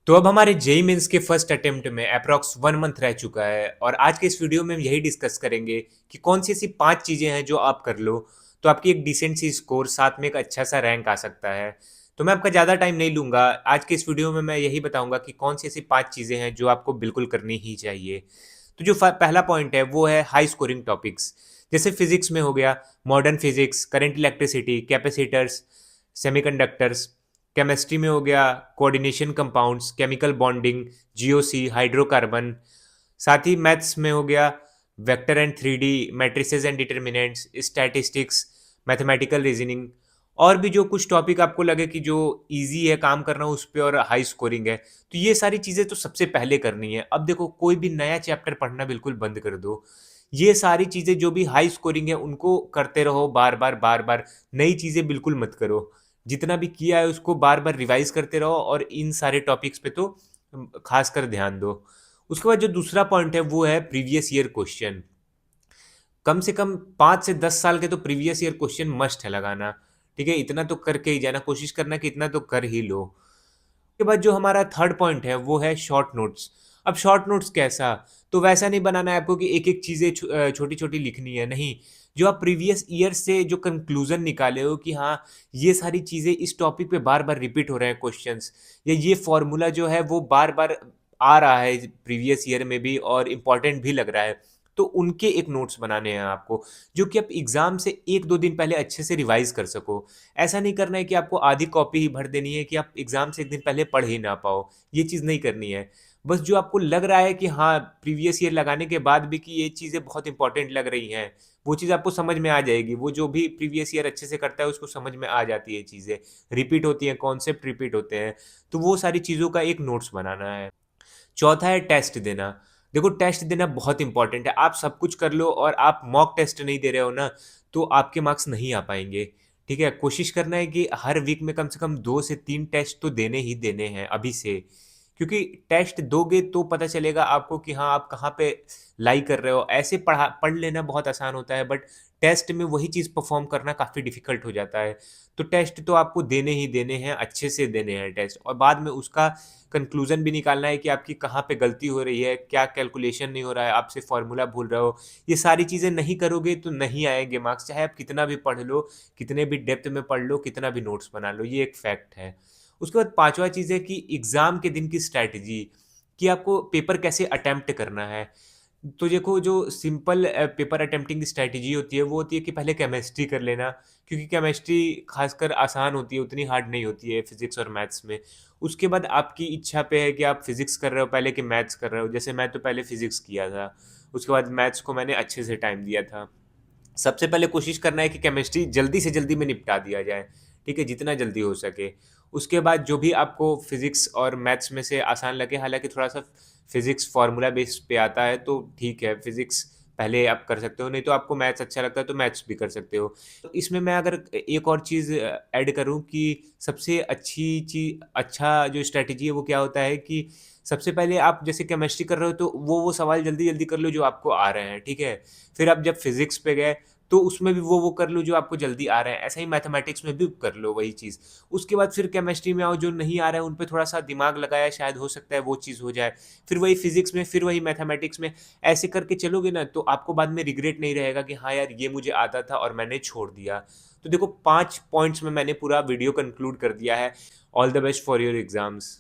तो अब हमारे जेईई मेंस के फर्स्ट अटेम्प्ट में अप्रॉक्स 1 मंथ रह चुका है और आज के इस वीडियो में हम यही डिस्कस करेंगे कि कौन सी ऐसी 5 चीज़ें हैं जो आप कर लो तो आपकी एक डिसेंट सी स्कोर साथ में एक अच्छा सा रैंक आ सकता है। तो मैं आपका ज़्यादा टाइम नहीं लूँगा। आज के इस वीडियो में मैं यही बताऊँगा कि कौन सी ऐसी 5 चीज़ें हैं जो आपको बिल्कुल करनी ही चाहिए। तो जो पहला पॉइंट है वो है हाई स्कोरिंग टॉपिक्स। जैसे फिजिक्स में हो गया modern physics, current electricity, capacitors, semiconductors. Chemistry में हो गया coordination compounds, chemical bonding, GOC, hydrocarbon. साथ ही मैथ्स में हो गया vector and 3D, matrices and determinants, statistics, mathematical reasoning. और भी जो कुछ टॉपिक आपको लगे कि जो इजी है काम करना उस पे और हाई स्कोरिंग है, तो ये सारी चीज़ें तो सबसे पहले करनी है। अब देखो कोई भी नया चैप्टर पढ़ना बिल्कुल बंद कर दो। ये सारी चीज़ें जो भी हाई स्कोरिंग है उनको करते रहो बार-बार, बार-बार। नई चीज़ें बिल्कुल मत करो। जितना भी किया है उसको बार-बार रिवाइज़ करते रहो और इन सारे टॉपिक्स पे तो ख़ासकर ध्यान दो। उसके बाद जो दूसरा पॉइंट है वो है प्रीवियस ईयर क्वेश्चन। कम से कम 5 से 10 साल के तो प्रीवियस ईयर क्वेश्चन मस्ट है लगाना, ठीक है? इतना तो करके ही जाना, कोशिश करना कि इतना तो कर ही लो। उसके बाद जो हमारा थर्ड पॉइंट है वो है शॉर्ट नोट्स। अब शॉर्ट नोट्स कैसा? तो वैसा नहीं बनाना है आपको कि एक-एक चीज़ें छोटी-छोटी लिखनी है, नहीं। जो आप प्रीवियस ईयर से जो कंक्लूज़न निकाले हो कि हाँ, ये सारी चीज़ें इस टॉपिक पे बार-बार रिपीट हो रहे हैं क्वेश्चन्स, या ये फ़ॉर्मूला जो है वो बार-बार आ रहा है प्रीवियस ईयर में भी और इम्पोर्टेंट भी लग रहा है, तो उनके एक नोट्स बनाने हैं आपको, जो कि आप एग्ज़ाम से 1-2 दिन पहले अच्छे से रिवाइज़ कर सको। ऐसा नहीं करना है कि आपको आधी कॉपी ही भर देनी है कि आप एग्ज़ाम से 1 दिन पहले पढ़ ही ना पाओ, ये चीज़ नहीं करनी है। बस जो आपको लग रहा है कि हाँ, प्रीवियस ईयर लगाने के बाद भी कि ये चीज़ें बहुत इम्पोर्टेंट लग रही हैं, वो चीज़ आपको समझ में आ जाएगी। वो जो भी प्रीवियस ईयर अच्छे से करता है उसको समझ में आ जाती है चीज़ें, रिपीट होती हैं, कॉन्सेप्ट रिपीट होते हैं, तो वो सारी चीज़ों का एक नोट्स बनाना है। चौथा है टेस्ट देना। देखो टेस्ट देना बहुत इम्पोर्टेंट है। आप सब कुछ कर लो और आप मॉक टेस्ट नहीं दे रहे हो ना, तो आपके मार्क्स नहीं आ पाएँगे, ठीक है? कोशिश करना है कि हर वीक में कम से कम 2 से 3 टेस्ट तो देने ही देने हैं अभी से। क्योंकि टेस्ट दोगे तो पता चलेगा आपको कि हाँ, आप कहाँ पे लाई कर रहे हो। ऐसे पढ़ लेना बहुत आसान होता है बट टेस्ट में वही चीज़ परफ़ॉर्म करना काफ़ी डिफ़िकल्ट हो जाता है। तो टेस्ट तो आपको देने ही देने हैं, अच्छे से देने हैं टेस्ट और बाद में उसका कंक्लूज़न भी निकालना है कि आपकी कहाँ पे गलती हो रही है, क्या कैलकुलेशन नहीं हो रहा है, आपसे फ़ॉर्मूला भूल रहे हो। ये सारी चीज़ें नहीं करोगे तो नहीं आएँगे मार्क्स, चाहे आप कितना भी पढ़ लो, कितने भी डेप्थ में पढ़ लो, कितना भी नोट्स बना लो, ये एक फैक्ट है। उसके बाद पाँचवाँ चीज़ है कि एग्ज़ाम के दिन की स्ट्रैटेजी, कि आपको पेपर कैसे अटेम्प्ट करना है। तो देखो जो सिंपल पेपर अटेम्प्टिंग की स्ट्रैटेजी होती है, वो होती है कि पहले केमिस्ट्री कर लेना, क्योंकि केमिस्ट्री खासकर आसान होती है, उतनी हार्ड नहीं होती है फिज़िक्स और मैथ्स में। उसके बाद आपकी इच्छा पे है कि आप फिज़िक्स कर रहे हो पहले कि मैथ्स कर रहे हो। जैसे मैं तो पहले फिज़िक्स किया था, उसके बाद मैथ्स को मैंने अच्छे से टाइम दिया था। सबसे पहले कोशिश करना है कि केमिस्ट्री जल्दी से जल्दी में निपटा दिया जाए, ठीक है? जितना जल्दी हो सके। उसके बाद जो भी आपको फिज़िक्स और मैथ्स में से आसान लगे, हालाँकि थोड़ा-सा फिज़िक्स फ़ॉर्मूला बेस पे आता है तो ठीक है, फिज़िक्स पहले आप कर सकते हो, नहीं तो आपको मैथ्स अच्छा लगता है तो मैथ्स भी कर सकते हो। तो इसमें मैं अगर एक और चीज़ ऐड करूँ कि सबसे अच्छा जो स्ट्रैटेजी है वो क्या होता है कि सबसे पहले आप जैसे केमिस्ट्री कर रहे हो तो वो सवाल जल्दी-जल्दी कर लो जो आपको आ रहे हैं, ठीक है? फिर आप जब फिज़िक्स पे गए तो उसमें भी वो कर लो जो आपको जल्दी आ रहा है। ऐसा ही मैथमेटिक्स में भी कर लो वही चीज़। उसके बाद फिर केमिस्ट्री में आओ, जो नहीं आ रहा है उन पे थोड़ा-सा दिमाग लगाया, शायद हो सकता है वो चीज़ हो जाए। फिर वही फिज़िक्स में, फिर वही मैथमेटिक्स में, ऐसे करके चलोगे ना तो आपको बाद में रिग्रेट नहीं रहेगा कि हाँ यार, ये मुझे आता था और मैंने छोड़ दिया। तो देखो 5 पॉइंट्स में मैंने पूरा वीडियो कंक्लूड कर दिया है। All the best for your exams.